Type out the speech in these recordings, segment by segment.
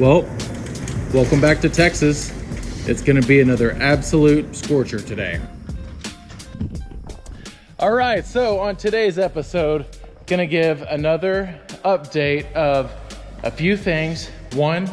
Well, welcome back to Texas. It's gonna be another absolute scorcher today. All right, so on today's episode, gonna give another update of a few things. One,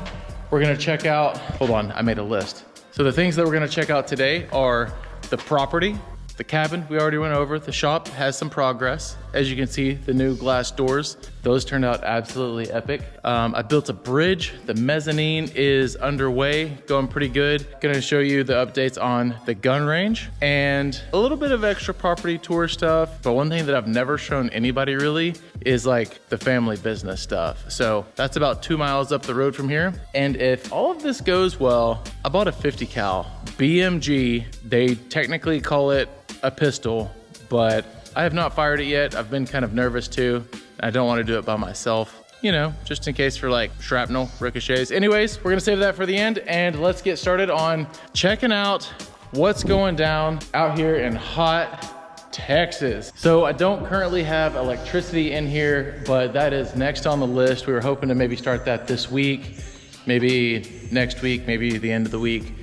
we're gonna check out, hold on, I made a list. So the things that we're gonna check out today are the property, the cabin we already went over. The shop has some progress. As you can see, the new glass doors, those turned out absolutely epic. I built a bridge. The mezzanine is underway, going pretty good. Gonna show you the updates on the gun range and a little bit of extra property tour stuff. But one thing that I've never shown anybody really is like the family business stuff. So that's about 2 miles up the road from here. And if all of this goes well, I bought a 50 cal BMG. They technically call it a pistol, but I have not fired it yet. I've been kind of nervous too. I don't want to do it by myself, you know, just in case for like shrapnel, ricochets. Anyways, we're gonna save that for the end and let's get started on checking out what's going down out here in hot Texas. So I don't currently have electricity in here, but that is next on the list. We were hoping to maybe start that this week, maybe next week, maybe the end of the week.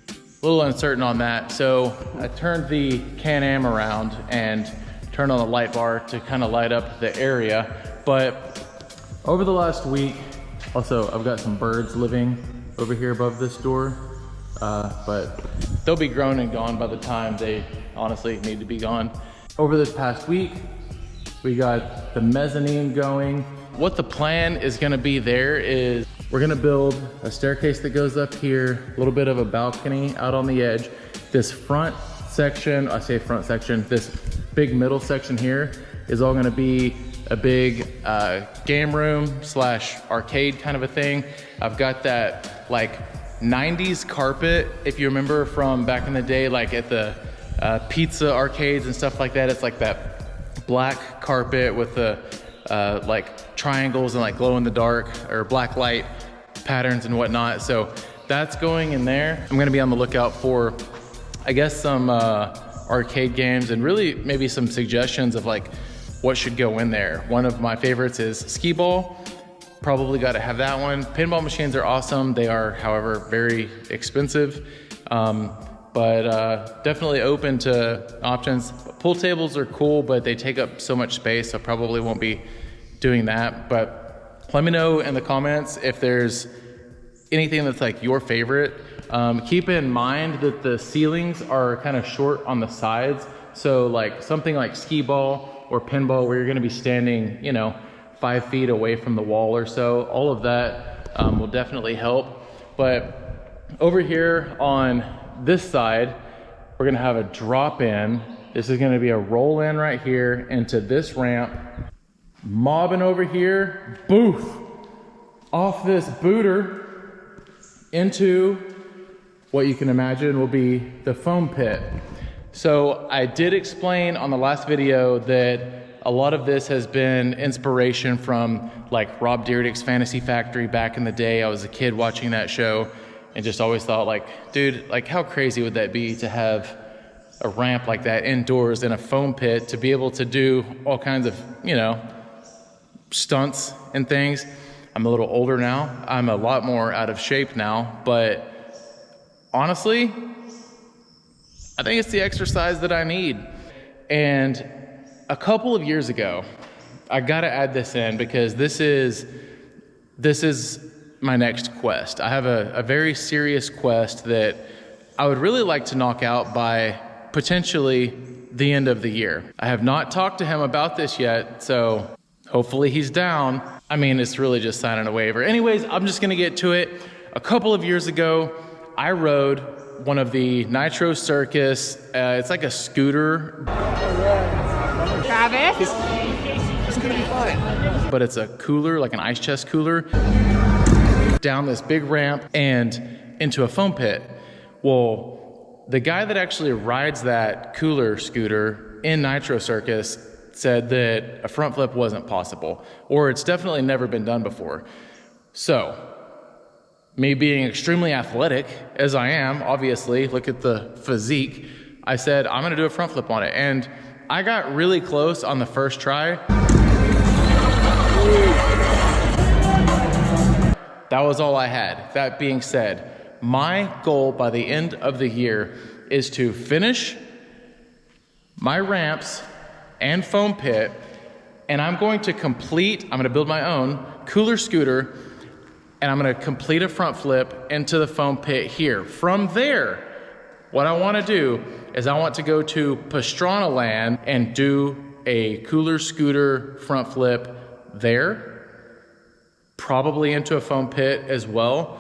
A little uncertain on that. So I turned the Can-Am around and turned on the light bar to kind of light up the area. But over the last week, also I've got some birds living over here above this door, but they'll be grown and gone by the time they honestly need to be gone. Over this past week, we got the mezzanine going. What the plan is gonna be there is we're gonna build a staircase that goes up here, a little bit of a balcony out on the edge. This front section, I say front section, this big middle section here is all gonna be a big game room slash arcade kind of a thing. I've got that like 90s carpet, if you remember from back in the day, like at the pizza arcades and stuff like that. It's like that black carpet with the like triangles and like glow in the dark or black light patterns and whatnot. So that's going in there. I'm gonna be on the lookout for, I guess, some arcade games and really maybe some suggestions of like what should go in there. One of my favorites is skee ball. Probably got to have that one. Pinball machines are awesome. They are, however, very expensive. But definitely open to options. Pool tables are cool, but they take up so much space. So probably won't be doing that. But let me know in the comments if there's anything that's like your favorite. Keep in mind that the ceilings are kind of short on the sides. So like something like skee ball or pinball where you're gonna be standing, you know, 5 feet away from the wall or so, all of that will definitely help. But over here on this side, we're gonna have a drop in. This is gonna be a roll in right here into this ramp. Mobbing over here, boof, off this booter into what you can imagine will be the foam pit. So I did explain on the last video that a lot of this has been inspiration from like Rob Dyrdek's Fantasy Factory back in the day. I was a kid watching that show and just always thought like, dude, like how crazy would that be to have a ramp like that indoors in a foam pit to be able to do all kinds of, you know, stunts and things. I'm a little older now. I'm a lot more out of shape now, but honestly, I think it's the exercise that I need. And a couple of years ago, I gotta add this in because this is my next quest. I have a very serious quest that I would really like to knock out by potentially the end of the year. I have not talked to him about this yet, so hopefully he's down. I mean, it's really just signing a waiver. Anyways, I'm just gonna get to it. A couple of years ago, I rode one of the Nitro Circus, it's like a scooter. Travis? It's gonna be fine. But it's a cooler, like an ice chest cooler, down this big ramp and into a foam pit. Well, the guy that actually rides that cooler scooter in Nitro Circus said that a front flip wasn't possible, or it's definitely never been done before. So, me being extremely athletic, as I am, obviously, look at the physique, I said, I'm gonna do a front flip on it. And I got really close on the first try. that was all I had. That being said, my goal by the end of the year is to finish my ramps and foam pit, and I'm going to build my own cooler scooter, and I'm gonna complete a front flip into the foam pit here. From there, what I wanna do is I want to go to Pastrana Land and do a cooler scooter front flip there, probably into a foam pit as well.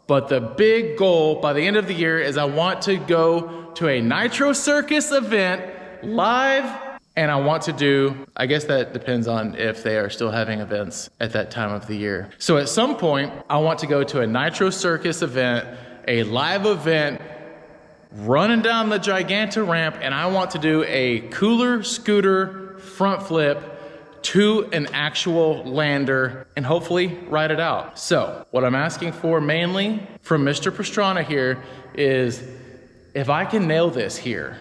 But the big goal by the end of the year is I want to go to a Nitro Circus event live, and I want to do, I guess that depends on if they are still having events at that time of the year. So at some point, I want to go to a Nitro Circus event, a live event, running down the Giganta ramp, and I want to do a cooler scooter front flip to an actual lander and hopefully ride it out. So what I'm asking for mainly from Mr. Pastrana here is if I can nail this here,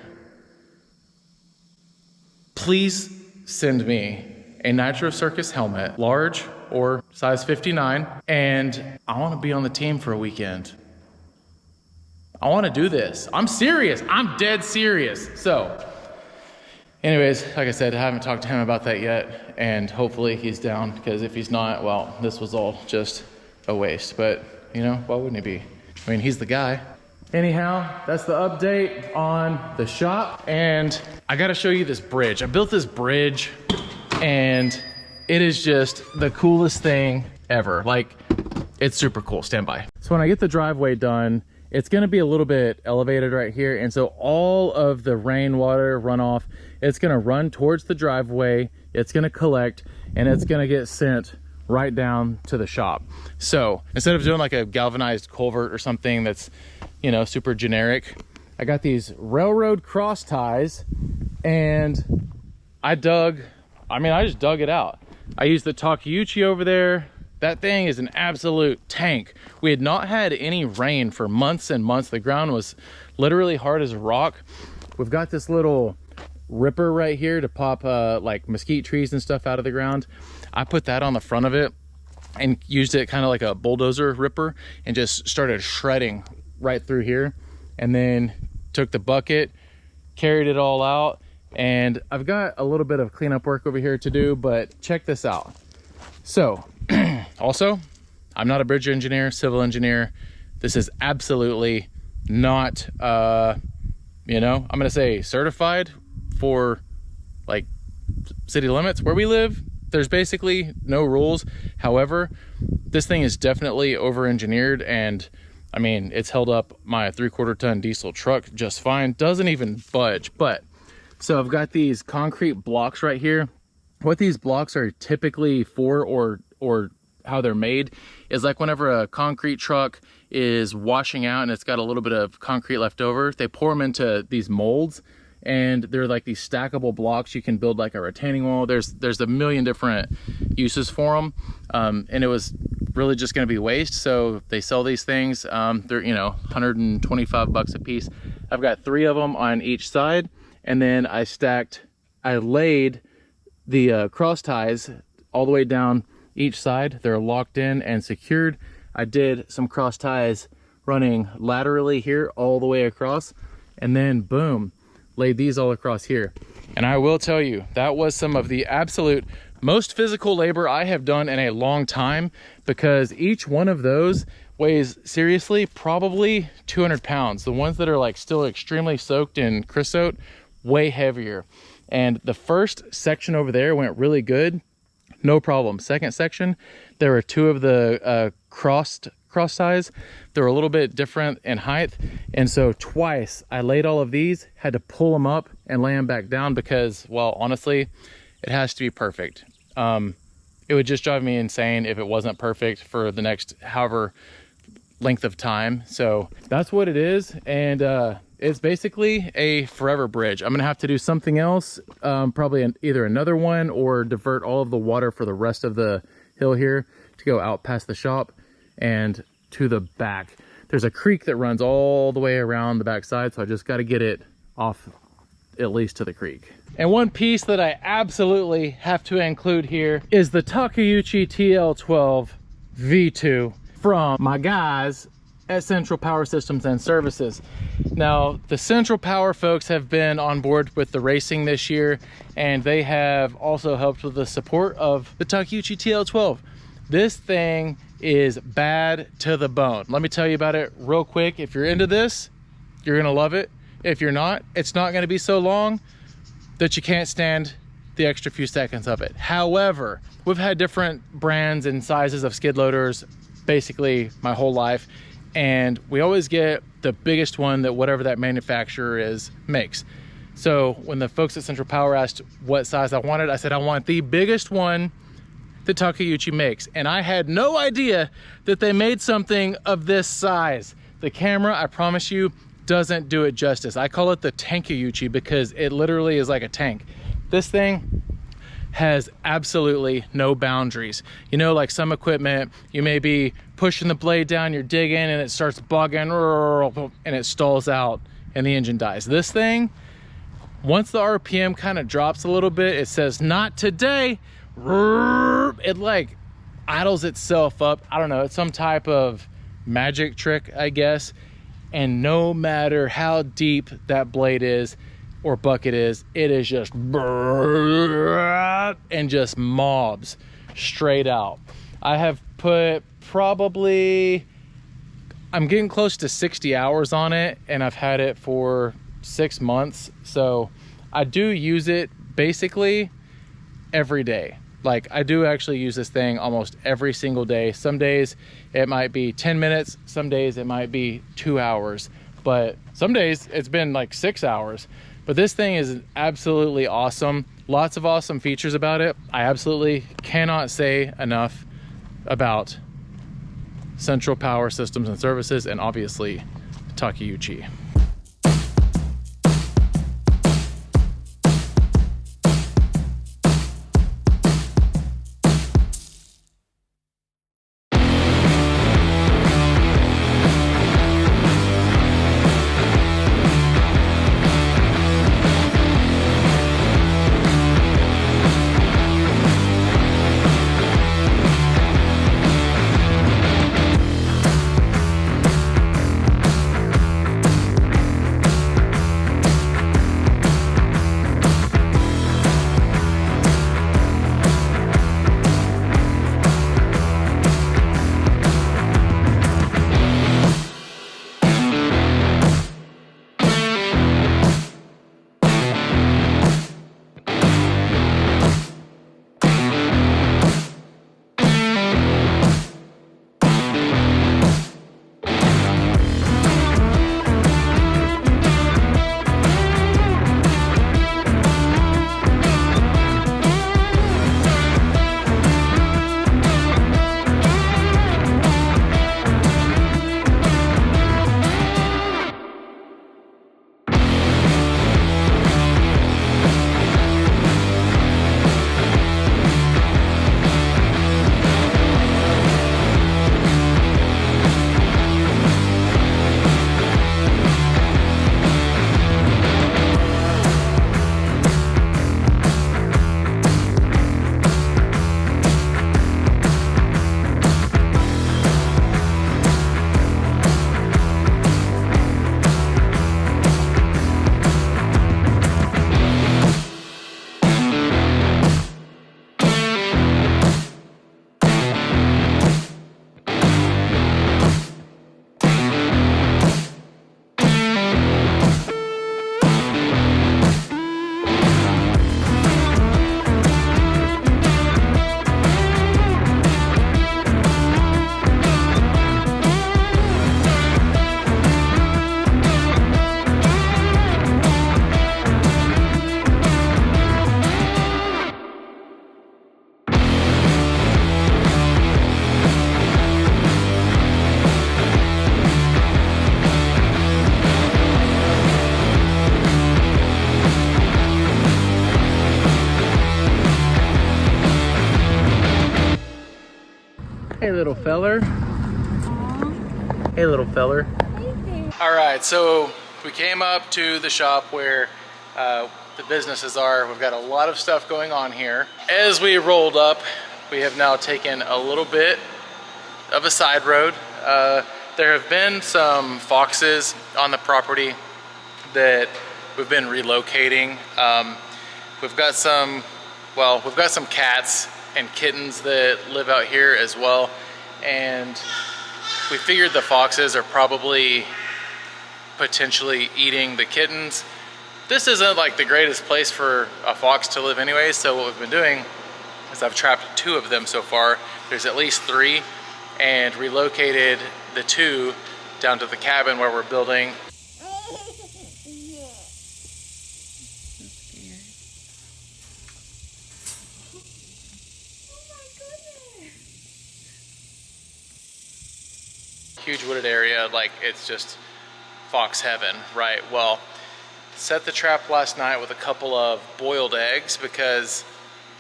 please send me a Nitro Circus helmet, large or size 59, and I want to be on the team for a weekend. I want to do this. I'm serious. I'm dead serious. So anyways, like I said, I haven't talked to him about that yet, and hopefully he's down, because if he's not, well, this was all just a waste. But, you know, why wouldn't he be? I mean, he's the guy. Anyhow, that's the update on the shop, and I gotta show you this bridge. I built this bridge, and it is just the coolest thing ever. Like, it's super cool. Stand by. So when I get the driveway done, it's gonna be a little bit elevated right here, and so all of the rainwater runoff, it's gonna run towards the driveway, it's gonna collect, and it's gonna get sent right down to the shop. So instead of doing like a galvanized culvert or something that's, you know, super generic, I got these railroad cross ties, and I just dug it out. I used the Takeuchi over there. That thing is an absolute tank. We had not had any rain for months and months. The ground was literally hard as a rock. We've got this little ripper right here to pop like mesquite trees and stuff out of the ground. I put that on the front of it and used it kind of like a bulldozer ripper and just started shredding right through here, and then took the bucket, carried it all out, and I've got a little bit of cleanup work over here to do, but check this out. So also, I'm not a bridge engineer, civil engineer. This is absolutely not you know, I'm gonna say certified for like city limits where we live. There's basically no rules. However, this thing is definitely over engineered, and I mean, it's held up my 3/4 ton diesel truck just fine. Doesn't even budge. But so I've got these concrete blocks right here. What these blocks are typically for, or how they're made, is like whenever a concrete truck is washing out and it's got a little bit of concrete left over, they pour them into these molds, and they're like these stackable blocks. You can build like a retaining wall. There's a million different uses for them, and it was really just going to be waste. So they sell these things. They're, you know, 125 bucks a piece. I've got 3 of them on each side, and then I laid the cross ties all the way down each side. They're locked in and secured. I did some cross ties running laterally here all the way across, and then boom, laid these all across here. And I will tell you, that was some of the absolute most physical labor I have done in a long time, because each one of those weighs seriously probably 200 pounds. The ones that are like still extremely soaked in creosote, way heavier. And the first section over there went really good, no problem. Second section, there were 2 of the cross ties. They were a little bit different in height, and so twice I laid all of these, had to pull them up and lay them back down, because, well, honestly, it has to be perfect. It would just drive me insane if it wasn't perfect for the next however length of time. So that's what it is, and it's basically a forever bridge. I'm gonna have to do something else, probably either another one or divert all of the water for the rest of the hill here to go out past the shop and to the back. There's a creek that runs all the way around the back side, so I just got to get it off at least to the creek. And one piece that I absolutely have to include here is the Takeuchi TL12 V2. from my guys at Central Power Systems and Services. Now, the Central Power folks have been on board with the racing this year, and they have also helped with the support of the Takeuchi TL12. This thing is bad to the bone. Let me tell you about it real quick. If you're into this, you're gonna love it. If you're not, it's not gonna be so long that you can't stand the extra few seconds of it. However, we've had different brands and sizes of skid loaders basically my whole life, and we always get the biggest one that whatever that manufacturer is makes. So when the folks at Central Power asked what size I wanted, I said I want the biggest one that Takeuchi makes, and I had no idea that they made something of this size. The camera, I promise you, doesn't do it justice. I call it the Tankeuchi because it literally is like a tank. This thing has absolutely no boundaries. You know, like some equipment, you may be pushing the blade down, you're digging, and it starts bugging, and it stalls out, and the engine dies. This thing, once the RPM kind of drops a little bit, it says, "Not today." It like idles itself up. I don't know, it's some type of magic trick, I guess. And no matter how deep that blade is or bucket is, it is just and just mobs straight out. I have put probably, I'm getting close to 60 hours on it, and I've had it for 6 months. So I do use it basically every day. Like, I do actually use this thing almost every single day. Some days it might be 10 minutes, some days it might be 2 hours, but some days it's been like 6 hours. But this thing is absolutely awesome. Lots of awesome features about it. I absolutely cannot say enough about Central Power Systems and Services, and obviously Takeuchi. Hey, little feller. Aww. Hey, little feller. Hey. All right, so we came up to the shop where the businesses are. We've got a lot of stuff going on here. As we rolled up, we have now taken a little bit of a side road. There have been some foxes on the property that we've been relocating. We've got some cats and kittens that live out here as well. And we figured the foxes are probably potentially eating the kittens. This isn't like the greatest place for a fox to live anyway, so what we've been doing is I've trapped 2 of them so far. There's at least 3, and relocated the 2 down to the cabin where we're building. Huge wooded area, like it's just fox heaven, right? Well, set the trap last night with a couple of boiled eggs because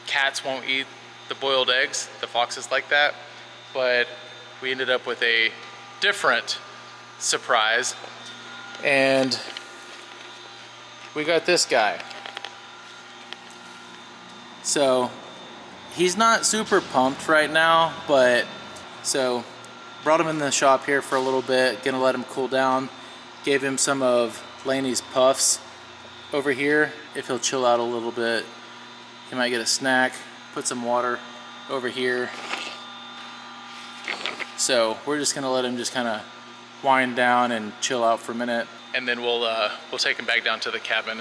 cats won't eat the boiled eggs. The foxes like that. But we ended up with a different surprise. And we got this guy. So he's not super pumped right now, but so brought him in the shop here for a little bit, gonna let him cool down. Gave him some of Laney's puffs over here. If he'll chill out a little bit, he might get a snack. Put some water over here. So we're just gonna let him just kind of wind down and chill out for a minute, and then we'll take him back down to the cabin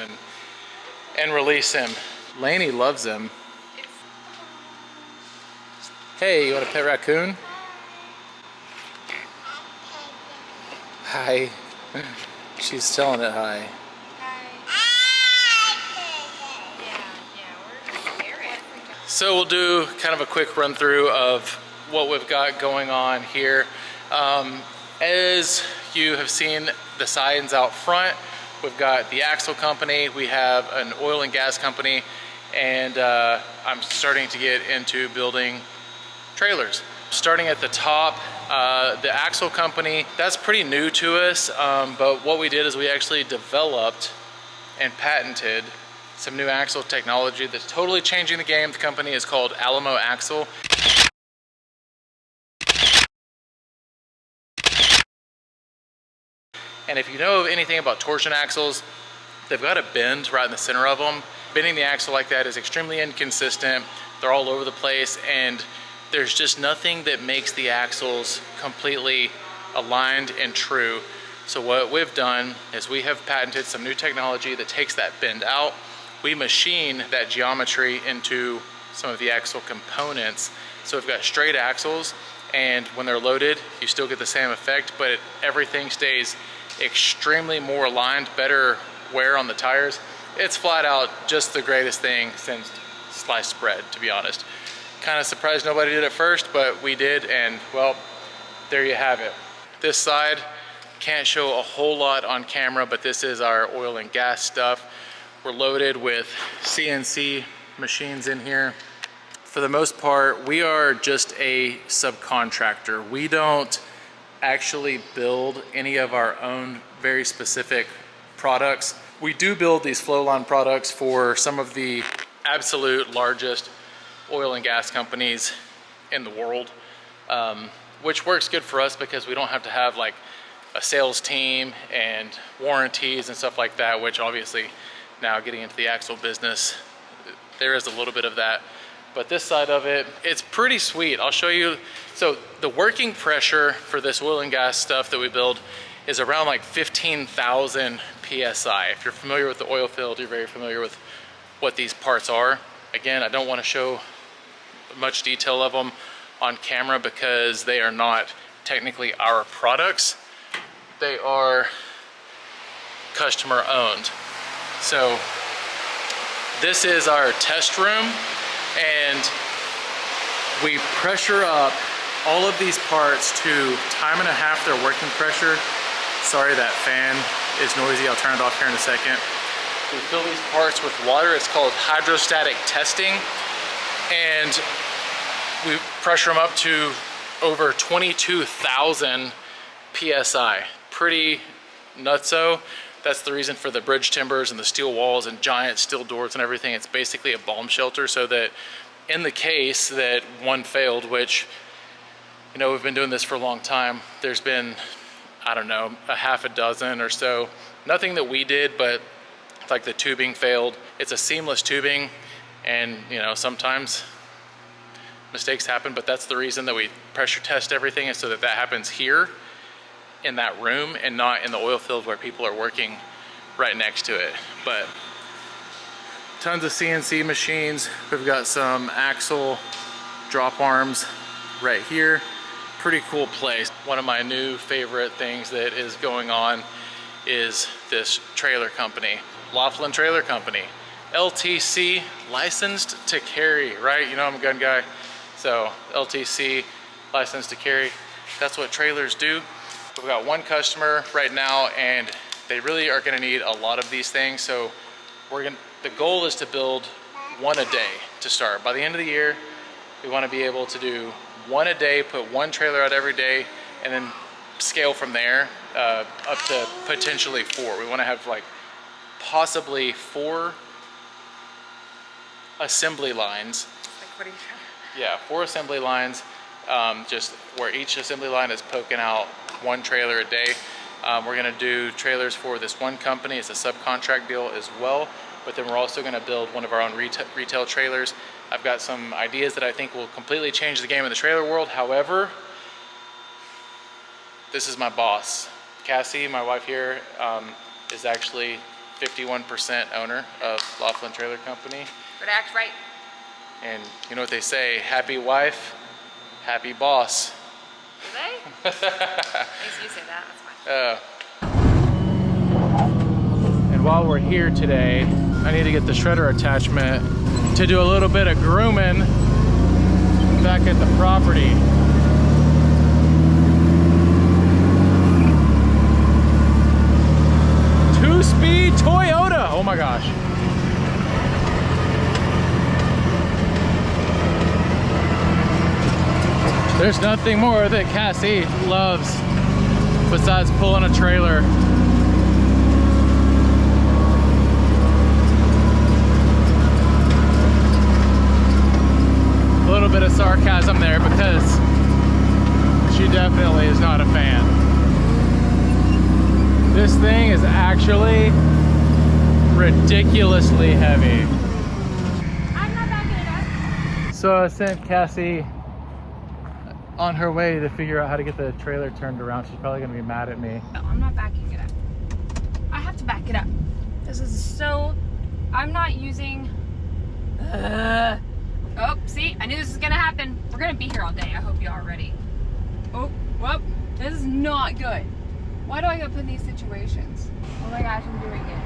and release him. Laney loves him. Hey, you want a pet raccoon? Hi. She's telling it hi. So we'll do kind of a quick run through of what we've got going on here. As you have seen the signs out front, we've got the axle company, we have an oil and gas company, and I'm starting to get into building trailers. Starting at the top, the axle company, that's pretty new to us, but what we did is we actually developed and patented some new axle technology that's totally changing the game. The company is called Alamo Axle. And if you know anything about torsion axles, they've got a bend right in the center of them. Bending the axle like that is extremely inconsistent. They're all over the place, and there's just nothing that makes the axles completely aligned and true. So what we've done is we have patented some new technology that takes that bend out. We machine that geometry into some of the axle components. So we've got straight axles, and when they're loaded, you still get the same effect, but everything stays extremely more aligned, better wear on the tires. It's flat out just the greatest thing since sliced bread, to be honest. Kind of surprised nobody did it first, but we did, and well, there you have it. This side, can't show a whole lot on camera, but this is our oil and gas stuff. We're loaded with CNC machines in here. For the most part, we are just a subcontractor. We don't actually build any of our own very specific products. We do build these flow line products for some of the absolute largest oil and gas companies in the world, which works good for us because we don't have to have like a sales team and warranties and stuff like that, which obviously now getting into the axle business, there is a little bit of that. But this side of it, it's pretty sweet. I'll show you. So the working pressure for this oil and gas stuff that we build is around like 15,000 PSI. If you're familiar with the oil field, you're very familiar with what these parts are. Again, I don't want to show much detail of them on camera because they are not technically our products. They are customer owned. So this is our test room, and we pressure up all of these parts to 1.5 times their working pressure. Sorry, that fan is noisy. I'll turn it off here in a second. We fill these parts with water. It's called hydrostatic testing, and we pressure them up to over 22,000 PSI. Pretty nutso. That's the reason for the bridge timbers and the steel walls and giant steel doors and everything. It's basically a bomb shelter so that in the case that one failed, which You know, we've been doing this for a long time. There's been, I don't know, a half a dozen or so. Nothing that we did, but like the tubing failed. It's a seamless tubing, and you know, sometimes mistakes happen, but that's the reason that we pressure test everything, is so that that happens here in that room and not in the oil field where people are working right next to it. But tons of CNC machines. We've got some axle drop arms right here. Pretty cool place. One of my new favorite things that is going on is this trailer company, Laughlin Trailer Company. LTC, licensed to carry, right? You know I'm a gun guy. So LTC, licensed to carry. That's what trailers do. We've got one customer right now, and they really are gonna need a lot of these things. So the goal is to build one a day to start. By the end of the year, we wanna be able to do one a day, put one trailer out every day, and then scale from there up to potentially 4. We wanna have like possibly 4 assembly lines. Like, what are you trying? Yeah, 4 assembly lines, just where each assembly line is poking out one trailer a day. We're gonna do trailers for this one company. It's a subcontract deal as well, but then we're also gonna build one of our own retail trailers. I've got some ideas that I think will completely change the game in the trailer world. However, this is my boss. Cassie, my wife here, is actually 51% owner of Laughlin Trailer Company. But act right. And you know what they say, happy wife, happy boss. Do they? At least you say that, that's fine. And while we're here today, I need to get the shredder attachment to do a little bit of grooming back at the property. Two-speed Toyota, oh my gosh. There's nothing more that Cassie loves besides pulling a trailer. A little bit of sarcasm there because she definitely is not a fan. This thing is actually ridiculously heavy. I'm not backing it up. So I sent Cassie on her way to figure out how to get the trailer turned around. She's probably gonna be mad at me. No, I'm not backing it up. I have to back it up. This is so, I'm not using, oh, see, I knew this was gonna happen. We're gonna be here all day. I hope you are ready. Oh, whoop, this is not good. Why do I get put in these situations? Oh my gosh, I'm doing it.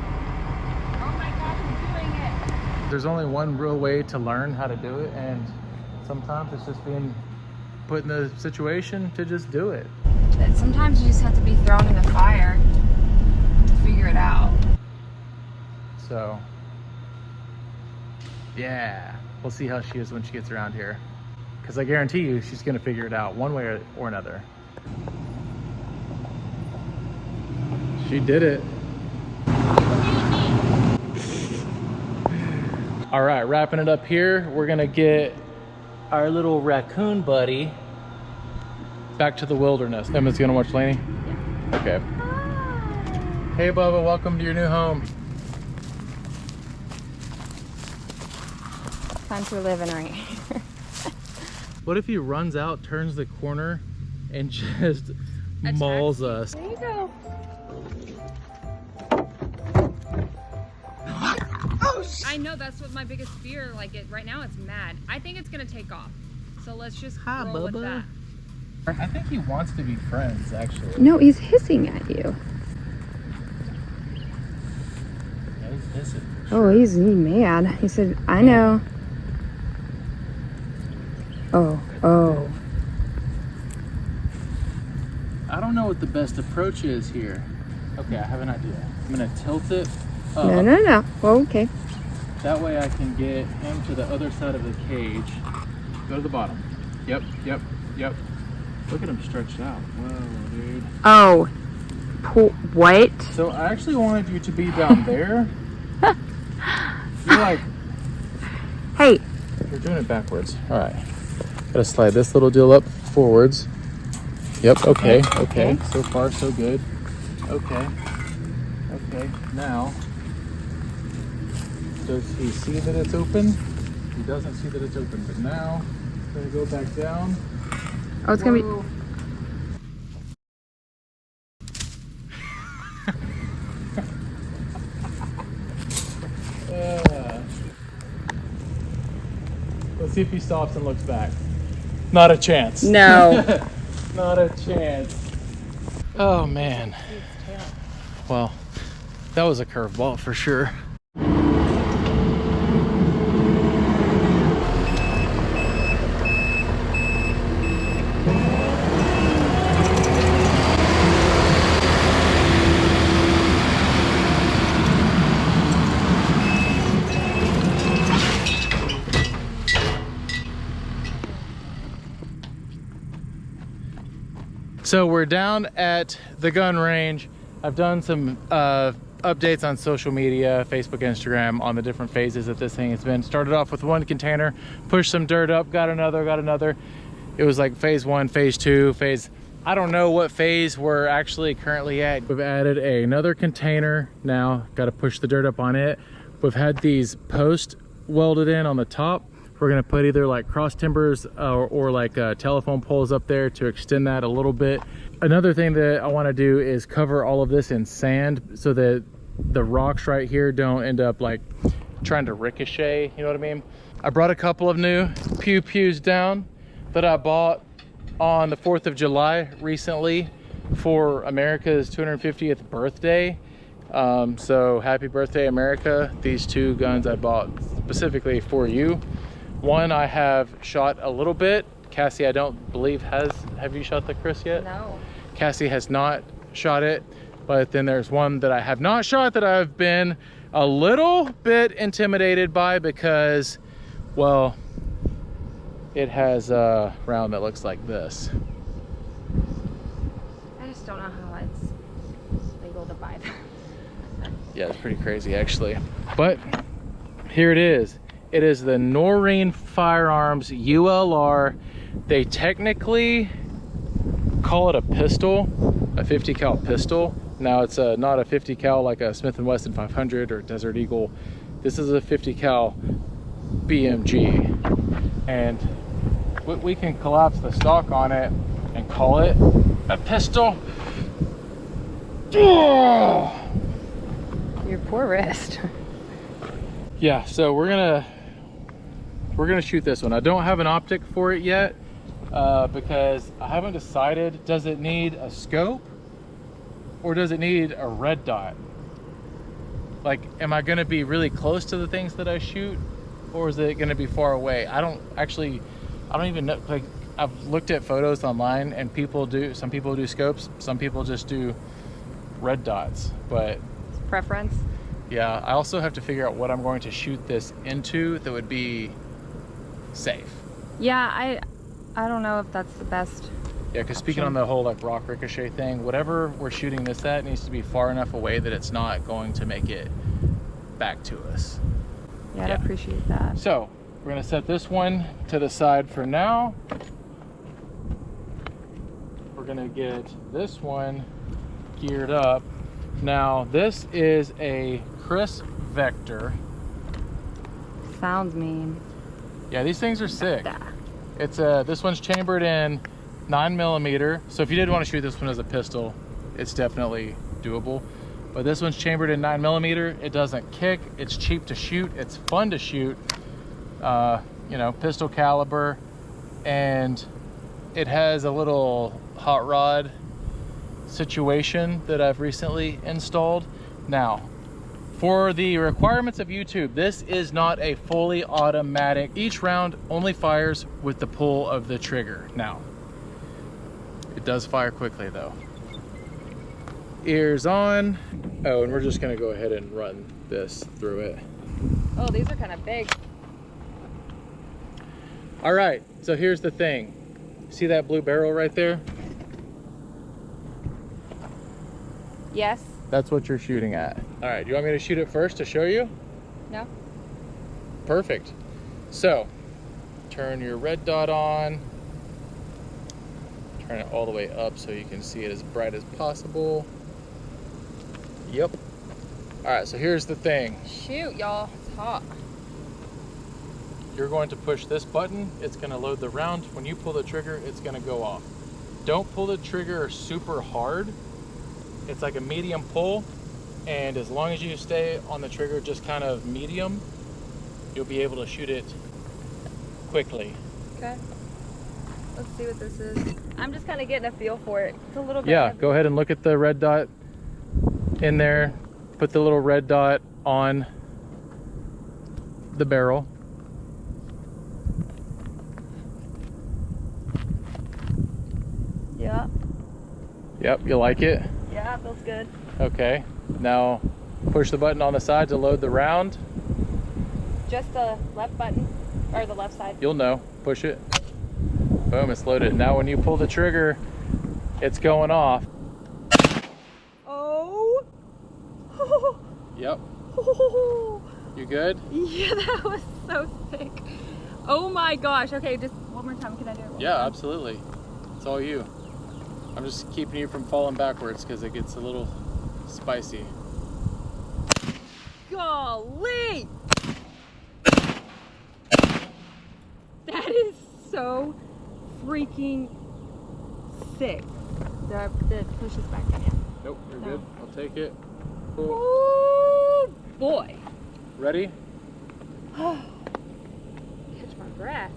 Oh my gosh, I'm doing it. There's only one real way to learn how to do it, and sometimes it's just being put in the situation to just do it. But sometimes you just have to be thrown in the fire to figure it out. So, yeah, we'll see how she is when she gets around here. Because I guarantee you, she's gonna figure it out one way or another. She did it. All right, wrapping it up here. We're gonna get our little raccoon buddy back to the wilderness. Emma's gonna watch Lainey? Yeah. Okay. Hi. Hey Bubba, welcome to your new home. Country living right here. What if he runs out, turns the corner, and just mauls us? There you go. I know, that's what my biggest fear, like right now it's mad. I think it's gonna take off. So let's just roll with that. I think he wants to be friends, actually. No, he's hissing at you. Yeah, he's hissing. Oh, he's mad. He said, I know. Oh. I don't know what the best approach is here. Okay, I have an idea. I'm gonna tilt it up. No. Well, okay. That way I can get him to the other side of the cage. Go to the bottom. Yep. Look at him stretched out. Whoa, dude. Oh. What? So I actually wanted you to be down there. You're like... Hey. You're doing it backwards. All right. Gotta slide this little deal up forwards. Yep, okay, okay. So far, so good. Okay, okay. Now, does he see that it's open? He doesn't see that it's open, but now, I'm gonna go back down. Oh, it's gonna be. Let's see if he stops and looks back. Not a chance. No. Not a chance. Oh man. Well, that was a curveball for sure. So we're down at the gun range. I've done some updates on social media, Facebook, Instagram, on the different phases that this thing has been. Started off with one container, pushed some dirt up, got another. It was like phase 1, phase 2, I don't know what phase we're actually currently at. We've added another container now, got to push the dirt up on it. We've had these posts welded in on the top. We're gonna put either like cross timbers or like telephone poles up there to extend that a little bit. Another thing that I wanna do is cover all of this in sand so that the rocks right here don't end up like trying to ricochet, you know what I mean? I brought a couple of new pews down that I bought on the 4th of July recently for America's 250th birthday. So happy birthday, America. These two guns I bought specifically for you. One I have shot a little bit. Cassie, I don't believe have you shot the Chris yet? No. Cassie has not shot it, but then there's one that I have not shot that I've been a little bit intimidated by because, well, it has a round that looks like this. I just don't know how it's legal to buy them. Yeah, it's pretty crazy actually. But here it is. It is the Noreen Firearms ULR. They technically call it a pistol, a 50 cal pistol. Now it's not a 50 cal like a Smith & Wesson 500 or Desert Eagle. This is a 50 cal BMG. And we can collapse the stock on it and call it a pistol. Your poor wrist. Yeah, so we're gonna shoot this one. I don't have an optic for it yet because I haven't decided, does it need a scope or does it need a red dot? Like, am I gonna be really close to the things that I shoot or is it gonna be far away? I don't even know. Like, I've looked at photos online and some people do scopes, some people just do red dots, but Preference? yeah, I also have to figure out what I'm going to shoot this into that would be safe. Yeah, I don't know if that's the best. Yeah, because speaking on the whole like rock ricochet thing, whatever we're shooting this at needs to be far enough away that it's not going to make it back to us. Yeah, I'd appreciate that. So we're gonna set this one to the side for now. We're gonna get this one geared up. Now this is a Chris Vector. Sounds mean. Yeah, these things are sick. It's this one's chambered in 9mm. So if you did want to shoot this one as a pistol, it's definitely doable. But this one's chambered in 9mm. It doesn't kick. It's cheap to shoot. It's fun to shoot. You know, pistol caliber, and it has a little hot rod situation that I've recently installed. Now, for the requirements of YouTube, this is not a fully automatic. Each round only fires with the pull of the trigger. Now, it does fire quickly though. Ears on. Oh, and we're just gonna go ahead and run this through it. Oh, these are kind of big. All right, so here's the thing. See that blue barrel right there? Yes. That's what you're shooting at. All right, do you want me to shoot it first to show you? No. Perfect. So, turn your red dot on. Turn it all the way up so you can see it as bright as possible. Yep. All right, so here's the thing. Shoot, y'all, it's hot. You're going to push this button, it's gonna load the round. When you pull the trigger, it's gonna go off. Don't pull the trigger super hard. It's like a medium pull, and as long as you stay on the trigger just kind of medium, you'll be able to shoot it quickly. Okay. Let's see what this is. I'm just kind of getting a feel for it. It's a little bit Yeah, heavy. go ahead and look at the red dot in there. Put the little red dot on the barrel. Yeah. Yep, you like it? Yeah, it feels good. Okay, now push the button on the side to load the round. Just the left button, or the left side. You'll know, push it. Boom, it's loaded. Now when you pull the trigger, it's going off. Oh. Yep. You good? Yeah, that was so sick. Oh my gosh. Okay, just one more time. Can I do it? Yeah, absolutely. It's all you. I'm just keeping you from falling backwards because it gets a little spicy. Golly! That is so freaking sick. Did I push this back in? Yeah. Nope, you're No. good. I'll take it. Cool. Oh boy. Ready? Catch my breath.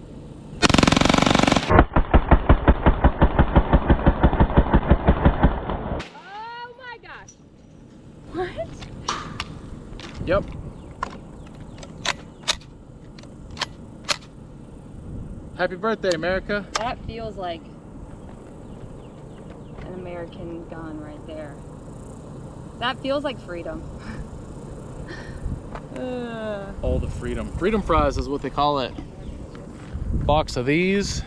Oh my gosh. What? Yep. Happy birthday, America. That feels like an American gun right there. That feels like freedom. All the freedom. Freedom fries is what they call it. Box of these.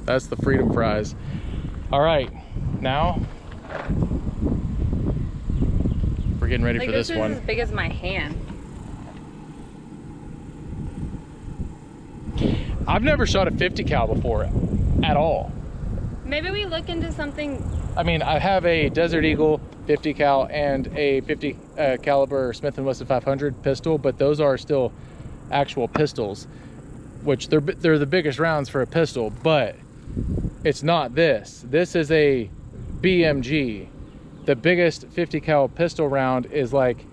That's the freedom fries. All right, now we're getting ready Like for this is one. as big as my hand. I've never shot a 50 cal before at all. Maybe we look into something. I mean, I have a Desert Eagle 50 cal and a 50 caliber Smith & Wesson 500 pistol, but those are still actual pistols, which they're the biggest rounds for a pistol, but it's not this. This is a BMG. The biggest 50 cal pistol round is like,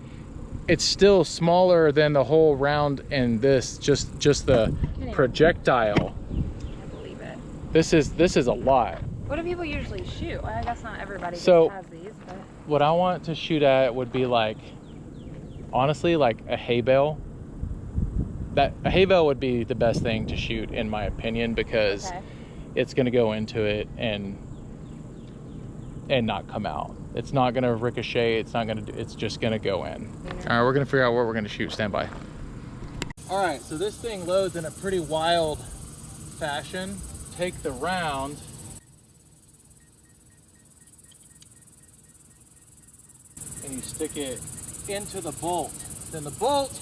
it's still smaller than the whole round in this, just the projectile. I can't believe it. This is a lot. What do people usually shoot? Well, I guess not everybody So- has these, but What I want to shoot at would be like, honestly, like a hay bale. That a hay bale would be the best thing to shoot in my opinion, because okay. it's going to go into it and not come out. It's not going to ricochet. It's not going to do, it's just going to go in. All right, we're going to figure out what we're going to shoot. Stand by. All right, so this thing loads in a pretty wild fashion. Take the round. And you stick it into the bolt. Then the bolt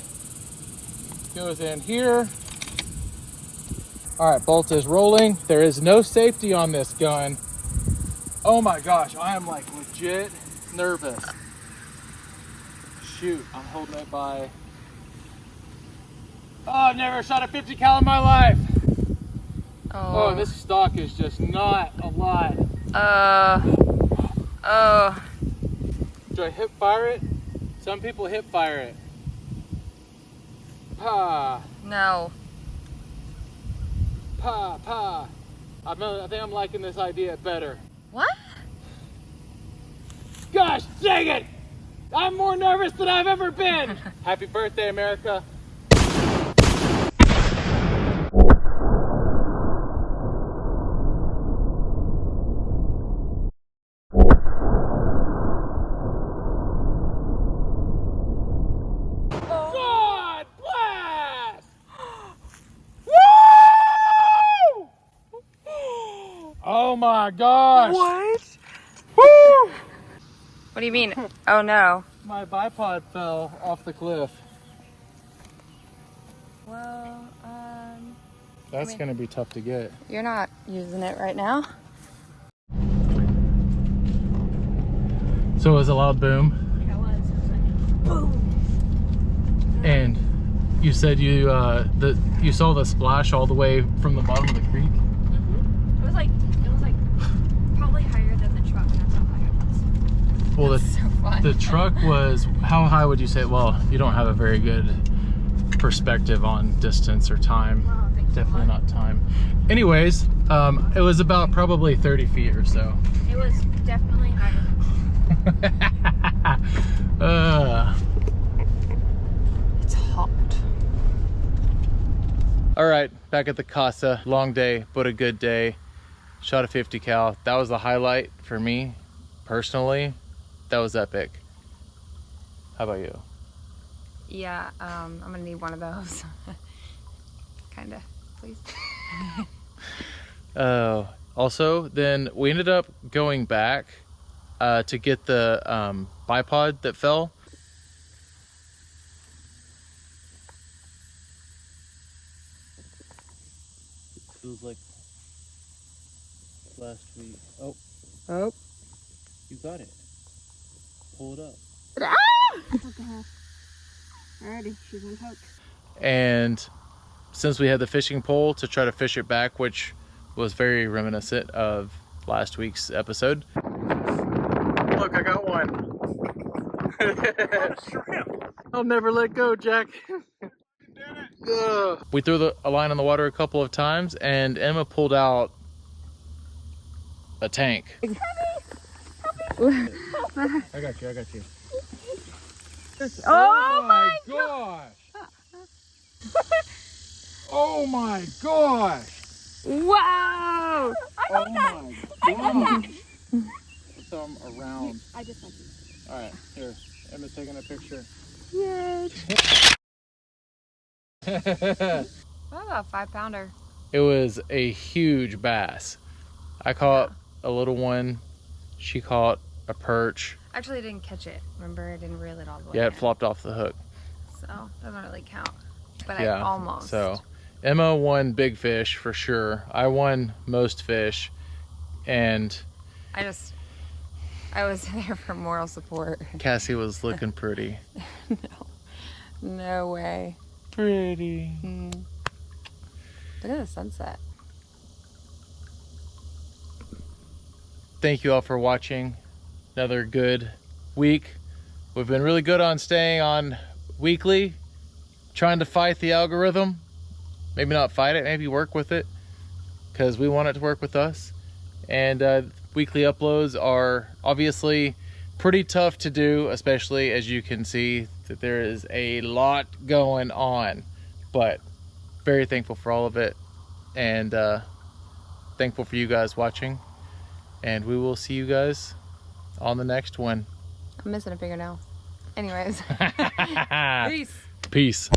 goes in here. All right, bolt is rolling. There is no safety on this gun. Oh my gosh, I am like legit nervous. Shoot, I'm holding it by. Oh, I've never shot a 50 cal in my life. Oh, this stock is just not a lot. Do I hip fire it? Some people hip fire it. Pa, No. pa, pa. I think I'm liking this idea better. What? Gosh dang it! I'm more nervous than I've ever been. Happy birthday, America. God bless! Woo! Oh my gosh! What? Woo! What do you mean? Oh no. My bipod fell off the cliff. Well, That's gonna be tough to get. you're not using it right now. So it was a loud boom. Yeah, it was. It was like, boom. And you said you saw the splash all the way from the bottom of the creek. It was like probably higher than the truck. That's how high it was. Well, That's so fun. the truck was, how high would you say? Well, you don't have a very good perspective on distance or time. Well, thanks so Definitely much. not time. Anyways, it was about probably 30 feet or so. It was definitely higher. It's hot. All right, back at the casa. Long day, but a good day. Shot a 50 cal. That was the highlight for me, personally. That was epic. How about you? Yeah, I'm gonna need one of those. Kinda, please. Also, then we ended up going back to get the bipod that fell. It feels like last week. Oh, Oh. you got it. Pull it up. Alrighty, she's on hook. And since we had the fishing pole to try to fish it back, which was very reminiscent of last week's episode. Look, I got one. I'll never let go, Jack. We threw a line on the water a couple of times, and Emma pulled out a tank. I got you. Oh my gosh! Oh my gosh! Wow! Oh my gosh! Some around. I just like you. All right, here. Emma's taking a picture. Yay! What about a 5-pounder? It was a huge bass. I caught a little one. She caught a perch. Actually, I didn't catch it. Remember, I didn't reel it all the way. Yeah, it in. flopped off the hook. So doesn't really count. But Yeah, I almost. So Emma won big fish for sure. I won most fish, and I was there for moral support. Cassie was looking pretty. No way. Pretty. Look at the sunset. Thank you all for watching. Another good week. We've been really good on staying on weekly, trying to fight the algorithm. Maybe not fight it, maybe work with it, because we want it to work with us. And weekly uploads are obviously pretty tough to do, especially as you can see that there is a lot going on, but very thankful for all of it, and thankful for you guys watching, and we will see you guys on the next one. I'm missing a fingernail. Anyways. Peace. Peace.